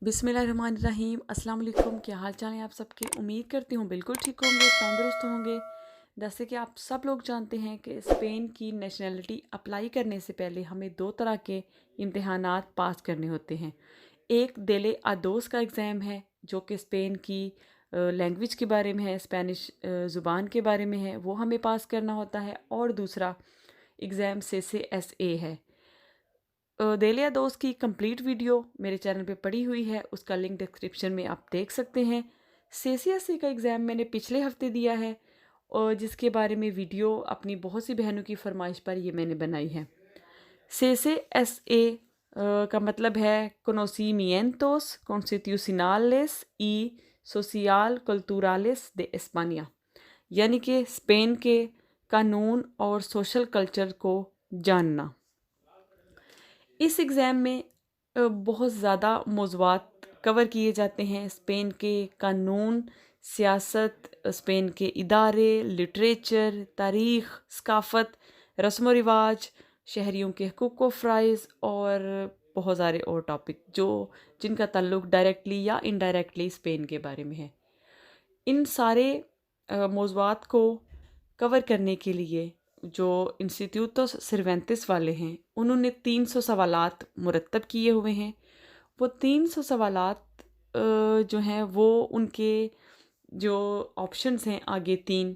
बिस्मिल्लाहिर्रहमानिर्रहीम। अस्सलाम वालेकुम। क्या हाल चाल है आप सबके? उम्मीद करती हूँ बिल्कुल ठीक होंगे, तंदुरुस्त होंगे। जैसे कि आप सब लोग जानते हैं कि स्पेन की नेशनैलिटी अप्लाई करने से पहले हमें 2 तरह के इम्तिहानात पास करने होते हैं। एक देले अदोस का एग्ज़ाम है जो कि स्पेन की लैंग्वेज के बारे में है, स्पेनिश ज़ुबान के बारे में है, वो हमें पास करना होता है। और दूसरा एग्ज़ाम CCSA है। देलिया दोस्त की कंप्लीट वीडियो मेरे चैनल पे पड़ी हुई है, उसका लिंक डिस्क्रिप्शन में आप देख सकते हैं। CCSE का एग्ज़ाम मैंने पिछले हफ्ते दिया है और जिसके बारे में वीडियो अपनी बहुत सी बहनों की फरमाइश पर ये मैंने बनाई है। CCSA का मतलब है Conocimientos Constitucionales y Social Culturales de España, यानी कि स्पेन के कानून और सोशल कल्चर को जानना। इस एग्ज़ाम में बहुत ज़्यादा मौज़ूआत कवर किए जाते हैं। स्पेन के कानून, सियासत, स्पेन के इदारे, लिटरेचर, तारीख़, सकाफ़त, रस्म व रिवाज, शहरियों के हकूक़ व फ़राइज़ और बहुत सारे और टॉपिक जिनका ताल्लुक़ डायरेक्टली या इनडायरेक्टली स्पेन के बारे में है। इन सारे मौज़ूआत को कवर करने के लिए जो इंस्टीट्यूटो सर्वेंटिस वाले हैं, उन्होंने 300 सवालात मुरतब किए हुए हैं। वो 300 सवालात जो हैं वो उनके जो ऑप्शंस हैं आगे 3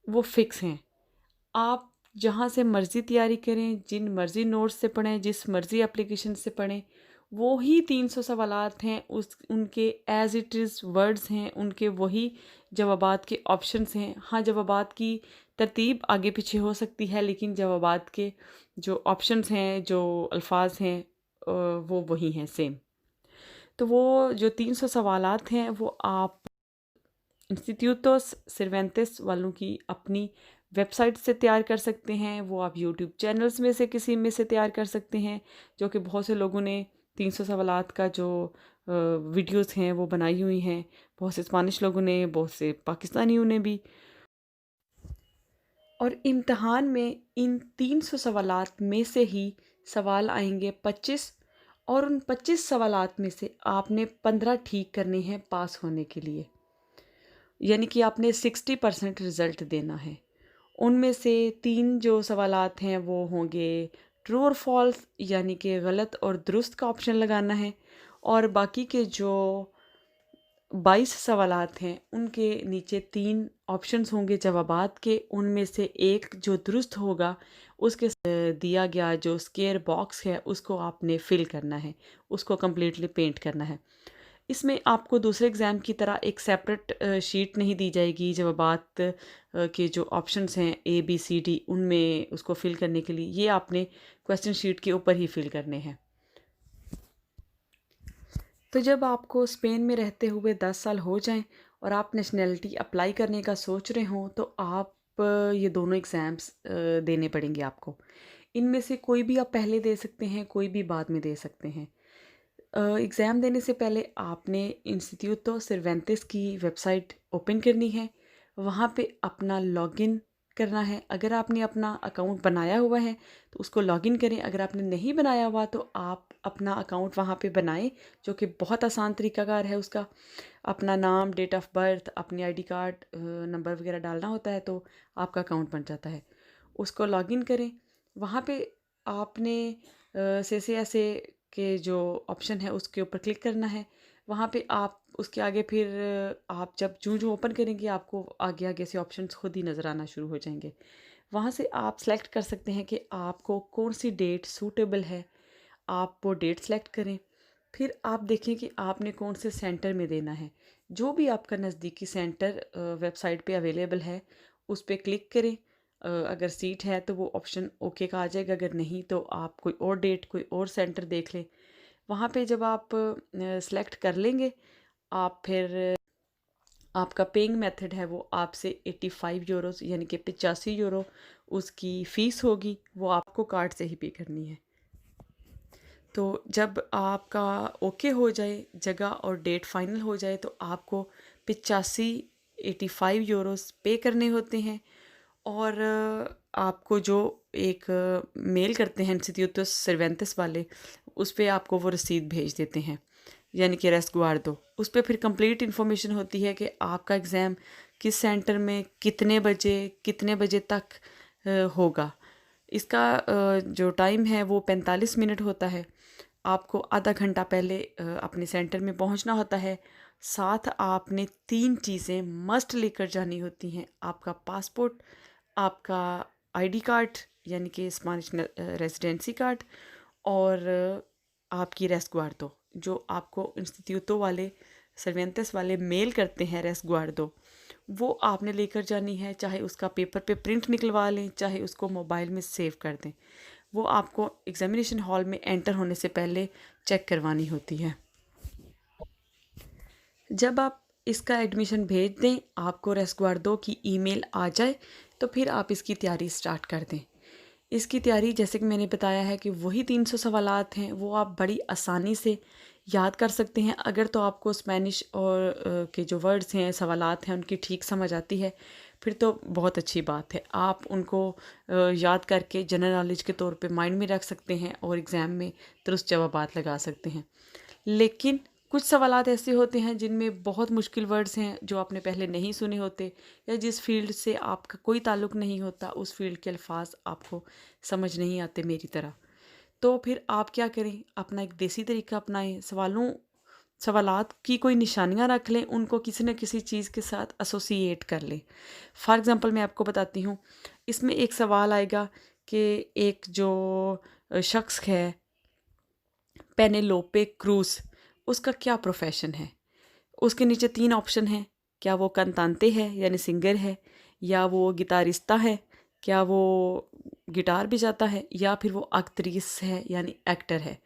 वो फ़िक्स हैं। आप जहाँ से मर्ज़ी तैयारी करें, जिन मर्ज़ी नोट्स से पढ़ें, जिस मर्ज़ी एप्लीकेशन से पढ़ें, वो ही 300 सवालात हैं, उनके एज़ इट इज़ वर्ड्स हैं, उनके वही जवाबात के ऑप्शंस हैं। हाँ, जवाबात की तरतीब आगे पीछे हो सकती है, लेकिन जवाबात के जो ऑप्शंस हैं, जो अल्फाज हैं वो वही हैं, सेम। तो वो जो 300 सवालात हैं वो आप इंस्टीट्यूटोस सर्वेंटिस वालों की अपनी वेबसाइट से तैयार कर सकते हैं। वो आप यूट्यूब चैनल्स में से किसी में से तैयार कर सकते हैं, जो कि बहुत से लोगों ने 300 सवालात का जो वीडियोस हैं वो बनाई हुई हैं। बहुत से स्पेनिश लोगों ने, बहुत से पाकिस्तानियों ने भी। और इम्तिहान में इन 300 सवालात में से ही सवाल आएंगे 25, और उन 25 सवालात में से आपने 15 ठीक करने हैं पास होने के लिए, यानी कि आपने 60% रिज़ल्ट देना है। उनमें से 3 जो सवालात हैं वो होंगे ट्रू और फॉल्स, यानी कि गलत और दुरुस्त का ऑप्शन लगाना है। और बाकी के जो 22 सवालात हैं उनके नीचे 3 ऑप्शंस होंगे जवाबात के, उनमें से एक जो दुरुस्त होगा उसके दिया गया जो स्क्वायर बॉक्स है उसको आपने फिल करना है, उसको कम्प्लीटली पेंट करना है। इसमें आपको दूसरे एग्ज़ाम की तरह एक सेपरेट शीट नहीं दी जाएगी जवाबात के जो ऑप्शंस हैं ABCD, उनमें उसको फिल करने के लिए ये आपने क्वेश्चन शीट के ऊपर ही फिल करने हैं। तो जब आपको स्पेन में रहते हुए 10 साल हो जाएं और आप नेशनैलिटी अप्लाई करने का सोच रहे हों, तो आप ये दोनों एग्ज़ाम्स देने पड़ेंगे आपको। इनमें से कोई भी आप पहले दे सकते हैं, कोई भी बाद में दे सकते हैं। एग्ज़ाम देने से पहले आपने इंस्टीट्यूटो सर्वेंटिस की वेबसाइट ओपन करनी है, वहाँ पे अपना लॉगिन करना है। अगर आपने अपना अकाउंट बनाया हुआ है तो उसको लॉगिन करें, अगर आपने नहीं बनाया हुआ तो आप अपना अकाउंट वहाँ पे बनाएं, जो कि बहुत आसान तरीकाकार है उसका। अपना नाम, डेट ऑफ़ बर्थ, अपनी आईडी कार्ड नंबर वगैरह डालना होता है तो आपका अकाउंट बन जाता है। उसको लॉगिन करें, वहाँ पे आपने से ऐसे के जो ऑप्शन है उसके ऊपर क्लिक करना है। वहाँ पे आप उसके आगे फिर आप जब जो ओपन करेंगे आपको आगे आगे से ऑप्शंस खुद ही नज़र आना शुरू हो जाएंगे। वहाँ से आप सेलेक्ट कर सकते हैं कि आपको कौन सी डेट सूटेबल है, आप वो डेट सेलेक्ट करें। फिर आप देखें कि आपने कौन से सेंटर में देना है। जो भी आपका नज़दीकी सेंटर वेबसाइट पे अवेलेबल है उस पे क्लिक करें। अगर सीट है तो वो ऑप्शन ओके का आ जाएगा, अगर नहीं तो आप कोई और डेट, कोई और सेंटर देख लें। वहाँ पे जब आप सेलेक्ट कर लेंगे, आप फिर आपका पेइंग मेथड है वो आपसे 85 यूरोस यानी कि 85 यूरो उसकी फ़ीस होगी, वो आपको कार्ड से ही पे करनी है। तो जब आपका ओके हो जाए, जगह और डेट फाइनल हो जाए, तो आपको 85 यूरोस पे करने होते हैं। और आपको जो एक मेल करते हैं इंस्टीट्यूटो सर्वेंटिस वाले, उस पे आपको वो रसीद भेज देते हैं। यानी कि रेस्गुआर्दो, उस पे फिर कंप्लीट इन्फॉर्मेशन होती है कि आपका एग्ज़ाम किस सेंटर में कितने बजे तक होगा। इसका जो टाइम है वो 45 मिनट होता है। आपको आधा घंटा पहले अपने सेंटर में पहुंचना होता है। साथ आपने 3 चीज़ें मस्ट लेकर जानी होती हैं, आपका पासपोर्ट, आपका आईडी कार्ड यानी कि स्पेनिश रेजिडेंसी कार्ड, और आपकी रेस्गुआर्दो जो आपको इंस्टीट्यूटो वाले सर्वेंटेस वाले मेल करते हैं रेस्गुआर्दो, वो आपने लेकर जानी है। चाहे उसका पेपर पे प्रिंट निकलवा लें, चाहे उसको मोबाइल में सेव कर दें, वो आपको एग्जामिनेशन हॉल में एंटर होने से पहले चेक करवानी होती है। जब आप इसका एडमिशन भेज दें, आपको रेस्गुआर्दो की ईमेल आ जाए, तो फिर आप इसकी तैयारी स्टार्ट कर दें। इसकी तैयारी जैसे कि मैंने बताया है कि वही 300 सवालात हैं, वो आप बड़ी आसानी से याद कर सकते हैं। अगर तो आपको स्पेनिश और के जो वर्ड्स हैं, सवालात हैं, उनकी ठीक समझ आती है, फिर तो बहुत अच्छी बात है। आप उनको याद करके जनरल नॉलेज के तौर पे माइंड में रख सकते हैं और एग्ज़ाम में दुरुस्त जवाबात लगा सकते हैं। लेकिन कुछ सवालात ऐसे होते हैं जिनमें बहुत मुश्किल वर्ड्स हैं जो आपने पहले नहीं सुने होते, या जिस फील्ड से आपका कोई ताल्लुक़ नहीं होता, उस फील्ड के अल्फाज आपको समझ नहीं आते मेरी तरह। तो फिर आप क्या करें, अपना एक देसी तरीका अपनाएं। सवालात की कोई निशानियाँ रख लें, उनको किसी न किसी चीज़ के साथ एसोसिएट कर लें। फॉर एग्ज़ाम्पल मैं आपको बताती हूँ, इसमें एक सवाल आएगा कि एक जो शख्स है पेनेलोपे क्रूज़, उसका क्या प्रोफ़ेशन है? उसके नीचे 3 ऑप्शन हैं, क्या वो कंतांते है यानी सिंगर है, या वो गिटारिस्ता है, क्या वो गिटार बजाता है, या फिर वो एक्ट्रेस है यानी एक्टर है।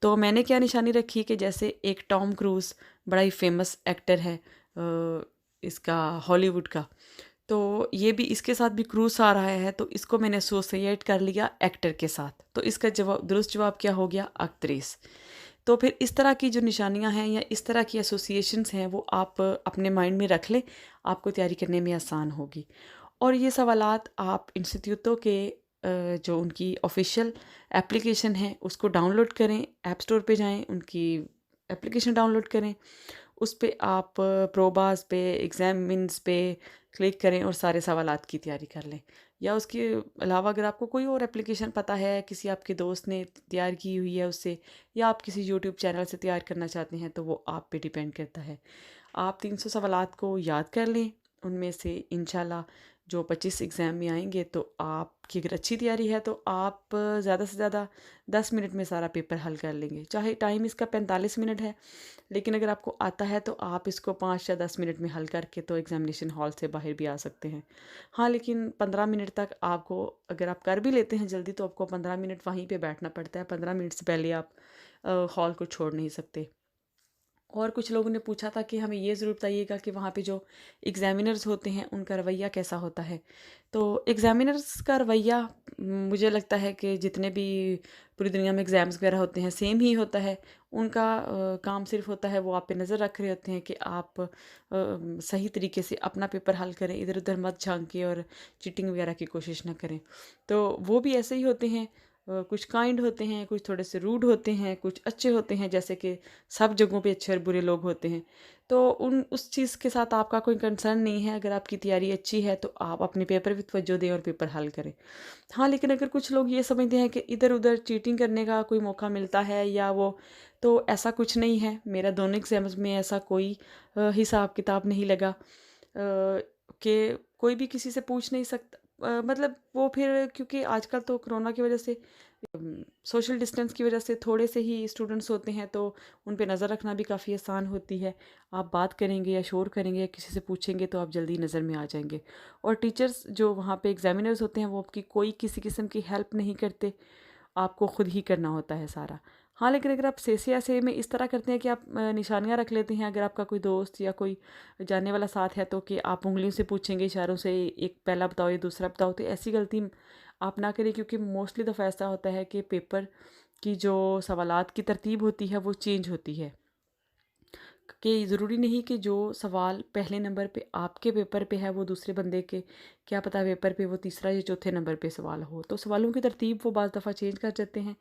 तो मैंने क्या निशानी रखी कि जैसे एक टॉम क्रूज़ बड़ा ही फ़ेमस एक्टर है इसका हॉलीवुड का, तो ये भी इसके साथ भी क्रूज़ आ रहा है, तो इसको मैंने एसोसिएट कर लिया एक्टर के साथ। तो इसका दुरुस्त जवाब क्या हो गया? एक्ट्रेस। तो फिर इस तरह की जो निशानियाँ हैं या इस तरह की एसोसिएशंस हैं, वो आप अपने माइंड में रख लें, आपको तैयारी करने में आसान होगी। और ये सवालात आप इंस्टीट्यूटों के जो उनकी ऑफ़िशियल एप्लीकेशन है उसको डाउनलोड करें, ऐप स्टोर पे जाएँ, उनकी एप्लीकेशन डाउनलोड करें, उस पे आप प्रोबास पे, एग्ज़ामिन्स पे क्लिक करें और सारे सवालात की तैयारी कर लें। या उसके अलावा अगर आपको कोई और एप्लीकेशन पता है, किसी आपके दोस्त ने तैयार की हुई है उससे, या आप किसी यूट्यूब चैनल से तैयार करना चाहते हैं, तो वो आप पे डिपेंड करता है। आप 300 सवालात को याद कर लें, उनमें से इंशाल्लाह जो 25 एग्ज़ाम में आएंगे, तो आपकी अगर अच्छी तैयारी है तो आप ज़्यादा से ज़्यादा 10 मिनट में सारा पेपर हल कर लेंगे। चाहे टाइम इसका 45 मिनट है, लेकिन अगर आपको आता है तो आप इसको 5 या 10 मिनट में हल करके तो एग्ज़ामिनेशन हॉल से बाहर भी आ सकते हैं। हाँ, लेकिन 15 मिनट तक आपको, अगर आप कर भी लेते हैं जल्दी, तो आपको 15 मिनट वहीं पे बैठना पड़ता है। 15 मिनट से पहले आप हॉल को छोड़ नहीं सकते। और कुछ लोगों ने पूछा था कि हमें ये ज़रूर बताइएगा कि वहाँ पे जो एग्ज़ामिनर्स होते हैं उनका रवैया कैसा होता है। तो एग्ज़ामिनर्स का रवैया मुझे लगता है कि जितने भी पूरी दुनिया में एग्ज़ाम्स वगैरह होते हैं सेम ही होता है। उनका काम सिर्फ़ होता है, वो आप पे नज़र रख रहे होते हैं कि आप सही तरीके से अपना पेपर हल करें, इधर-उधर मत झाँकिए और चीटिंग वगैरह की कोशिश ना करें। तो वो भी ऐसे ही होते हैं, कुछ काइंड होते हैं, कुछ थोड़े से रूड होते हैं, कुछ अच्छे होते हैं, जैसे कि सब जगहों पे अच्छे और बुरे लोग होते हैं। तो उस चीज़ के साथ आपका कोई कंसर्न नहीं है। अगर आपकी तैयारी अच्छी है तो आप अपने पेपर पे तवज्जो दें और पेपर हल करें। हाँ, लेकिन अगर कुछ लोग ये समझते हैं कि इधर-उधर चीटिंग करने का कोई मौका मिलता है या वो, तो ऐसा कुछ नहीं है। मेरा दोनों एग्ज़ाम्स में ऐसा कोई हिसाब-किताब नहीं लगा कि कोई भी किसी से पूछ नहीं सकता। मतलब वो फिर क्योंकि आजकल तो कोरोना की वजह से सोशल डिस्टेंस की वजह से थोड़े से ही स्टूडेंट्स होते हैं, तो उन पे नज़र रखना भी काफ़ी आसान होती है। आप बात करेंगे या शोर करेंगे या किसी से पूछेंगे तो आप जल्दी नज़र में आ जाएंगे। और टीचर्स जो वहाँ पे एग्जामिनर्स होते हैं वो आपकी कोई किसी किस्म की हेल्प नहीं करते, आपको खुद ही करना होता है सारा। हाँ, लेकिन अगर आप से में इस तरह करते हैं कि आप निशानियाँ रख लेते हैं, अगर आपका कोई दोस्त या कोई जानने वाला साथ है, तो कि आप उँगलियों से पूछेंगे, इशारों से, एक पहला बताओ या दूसरा बताओ, तो ऐसी गलती आप ना करें, क्योंकि मोस्टली दफ़ा ऐसा होता है कि पेपर की जो सवालात की तरतीब होती है वो चेंज होती है। कि ज़रूरी नहीं कि जो सवाल पहले नंबर पे आपके पेपर पे है वो दूसरे बंदे के, क्या पता पेपर पे वो तीसरा या चौथे नंबर पे सवाल हो। तो सवालों की तरतीब वो बाज़ दफ़ा चेंज कर जाते हैं।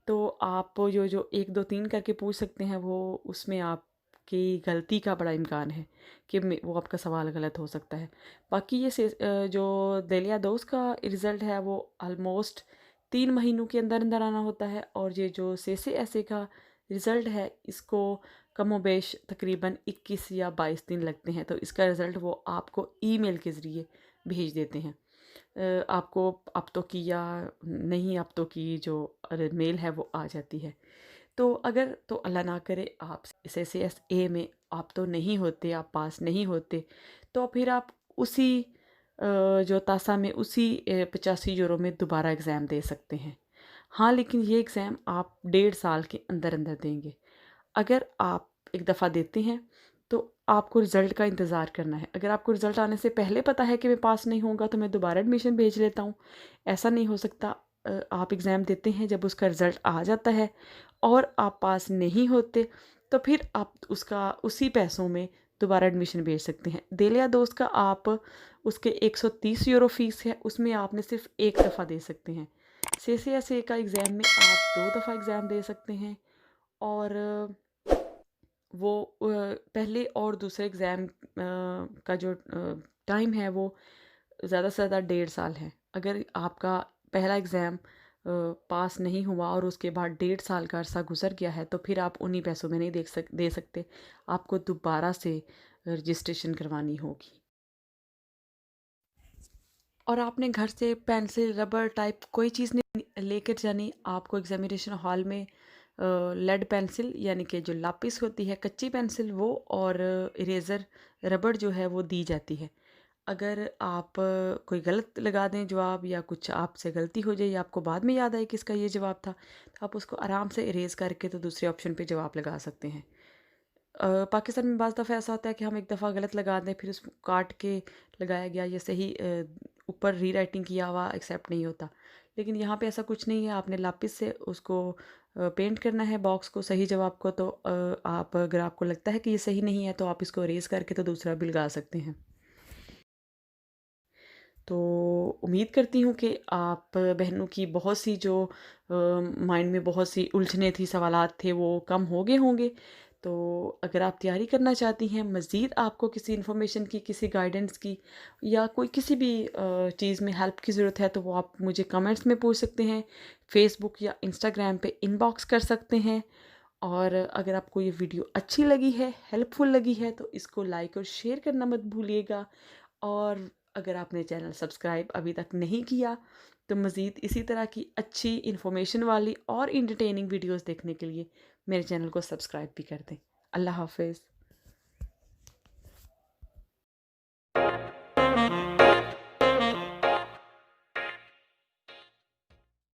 तो आप जो जो 1 2 3 करके पूछ सकते हैं, वो उसमें आपकी गलती का बड़ा इम्कान है कि वो आपका सवाल गलत हो सकता है। बाकी ये जो दलिया दोस्त का रिज़ल्ट है वो ऑलमोस्ट 3 महीनों के अंदर अंदर आना होता है, और ये जो से ऐसे का रिज़ल्ट है इसको कमोबेश तकरीबन 21 या 22 दिन लगते हैं। तो इसका रिज़ल्ट वो आपको ईमेल के ज़रिए भेज देते हैं। आपको अब तो की या नहीं अब तो की जो मेल है वो आ जाती है। तो अगर तो अल्लाह ना करे आप SSA में आप तो नहीं होते, आप पास नहीं होते, तो फिर आप उसी जो तासा में उसी 85 यूरो में दोबारा एग्ज़ाम दे सकते हैं। हाँ, लेकिन ये एग्ज़ाम आप 1.5 साल के अंदर अंदर देंगे। अगर आप एक दफ़ा देते हैं तो आपको रिज़ल्ट का इंतज़ार करना है। अगर आपको रिज़ल्ट आने से पहले पता है कि मैं पास नहीं होऊँगा तो मैं दोबारा एडमिशन भेज लेता हूँ, ऐसा नहीं हो सकता। आप एग्ज़ाम देते हैं, जब उसका रिज़ल्ट आ जाता है और आप पास नहीं होते तो फिर आप उसका उसी पैसों में दोबारा एडमिशन भेज सकते हैं। देलिया दोस्त का आप उसके 130 यूरो फ़ीस है, उसमें आपने सिर्फ़ 1 दफ़ा दे सकते हैं। CCSA का एग्ज़ाम में आप 2 दफ़ा एग्ज़ाम दे सकते हैं, और वो पहले और दूसरे एग्ज़ाम का जो टाइम है वो ज़्यादा से ज़्यादा 1.5 साल है। अगर आपका पहला एग्ज़ाम पास नहीं हुआ और उसके बाद 1.5 साल का अरसा गुज़र गया है, तो फिर आप उन्हीं पैसों में नहीं दे सकते। आपको दोबारा से रजिस्ट्रेशन करवानी होगी। और आपने घर से पेंसिल, रबर टाइप कोई चीज़ नहीं लेकर जानी। आपको एग्ज़ामिनेशन हॉल में लेड पेंसिल यानी कि जो लापिस होती है, कच्ची पेंसिल वो, और इरेज़र रबड़ जो है वो दी जाती है। अगर आप कोई गलत लगा दें जवाब, या कुछ आपसे गलती हो जाए या आपको बाद में याद आए कि इसका ये जवाब था, तो आप उसको आराम से इरेज़ करके तो दूसरे ऑप्शन पे जवाब लगा सकते हैं। पाकिस्तान में बाज़ दफ़ा ऐसा होता है कि हम एक दफ़ा गलत लगा दें, फिर उसको काट के लगाया गया या सही ऊपर रीराइटिंग किया हुआ एक्सेप्ट नहीं होता। लेकिन यहाँ पे ऐसा कुछ नहीं है, आपने लापिस से उसको पेंट करना है बॉक्स को सही जवाब को। तो आप अगर आपको लगता है कि ये सही नहीं है तो आप इसको इरेज़ करके तो दूसरा भी लगा सकते हैं। तो उम्मीद करती हूँ कि आप बहनों की बहुत सी जो माइंड में बहुत सी उलझनें थी, सवालात थे, वो कम हो गए होंगे। तो अगर आप तैयारी करना चाहती हैं, मज़ीद आपको किसी इन्फॉर्मेशन की, किसी गाइडेंस की, या कोई किसी भी चीज़ में हेल्प की ज़रूरत है, तो वो आप मुझे कमेंट्स में पूछ सकते हैं, फ़ेसबुक या इंस्टाग्राम पे इनबॉक्स कर सकते हैं। और अगर आपको ये वीडियो अच्छी लगी है, हेल्पफुल लगी है, तो इसको लाइक और शेयर करना मत भूलिएगा। और अगर आपने चैनल सब्सक्राइब अभी तक नहीं किया, तो मज़ीद इसी तरह की अच्छी इन्फॉर्मेशन वाली और इंटरटेनिंग वीडियोस देखने के लिए मेरे चैनल को सब्सक्राइब भी कर दें। अल्लाह हाफ़िज़।